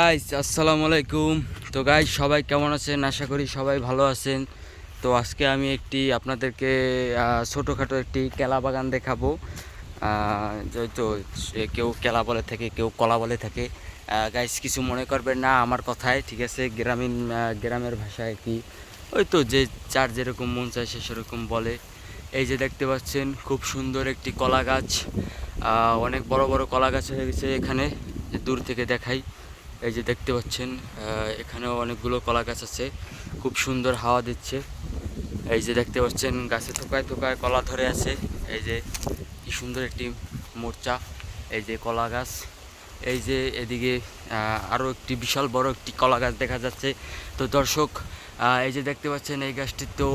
Guys আসসালামু আলাইকুম। তো গাইস সবাই কেমন আছেন? আশা করি সবাই ভালো আছেন। তো আজকে আমি আপনাদেরকে ছোটোখাটো একটি কেলা বাগান দেখাবো। যেহেতু কেউ কেলা বলে থাকে, কেউ কলা বলে থাকে। গাইস কিছু মনে করবেন না আমার কথায়, ঠিক আছে? গ্রামের ভাষায় কি ওই তো যে যার যেরকম মন চায় সে সেরকম বলে। এই যে দেখতে পাচ্ছেন খুব সুন্দর একটি কলা গাছ, অনেক বড় বড় কলা গাছ হয়ে গেছে এখানে, দূর থেকে দেখাই। এই যে দেখতে পাচ্ছেন এখানেও অনেকগুলো কলা গাছ আছে, খুব সুন্দর হাওয়া দিচ্ছে। এই যে দেখতে পাচ্ছেন গাছে থোকায় থোকায় কলা ধরে আছে। এই যে কি সুন্দর একটি মোর্চা, এই যে কলা গাছ। এই যে এদিকে আরও একটি বিশাল বড় একটি কলা গাছ দেখা যাচ্ছে। তো দর্শক, এই যে দেখতে পাচ্ছেন এই গাছটিতেও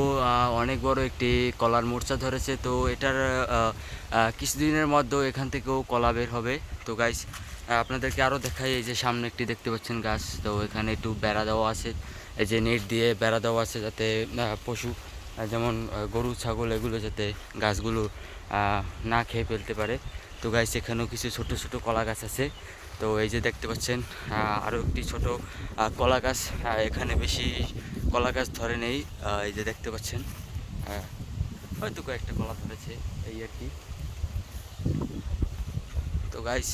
অনেক বড় একটি কলার মোর্চা ধরেছে। তো এটার কিছুদিনের মধ্যে এখান থেকেও কলা বের হবে। তো গাইস আপনাদেরকে আরও দেখাই, এই যে সামনে একটি দেখতে পাচ্ছেন গাছ, তো এখানে একটু বেড়া দেওয়া আছে। এই যে নেট দিয়ে বেড়া দেওয়া আছে যাতে পশু যেমন গরু ছাগল এগুলো যাতে গাছগুলো না খেয়ে ফেলতে পারে। তো গাইস এখানেও কিছু ছোট ছোট কলা গাছ আছে। তো এই যে দেখতে পাচ্ছেন আরও একটি ছোট কলা গাছ। এখানে বেশি কলা গাছ ধরে নেই। এই যে দেখতে পাচ্ছেন হয়তো কয়েকটা কলা ধরেছে, এই আর কি। তো গাইস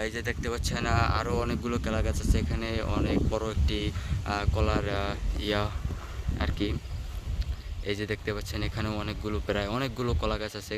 এই যে দেখতে পাচ্ছেন আরও অনেকগুলো কলা গাছ আছে এখানে, অনেক বড় একটি কলার ইয়া আর কি। এই যে দেখতে পাচ্ছেন এখানেও অনেকগুলো প্রায় অনেকগুলো কলা গাছ আছে।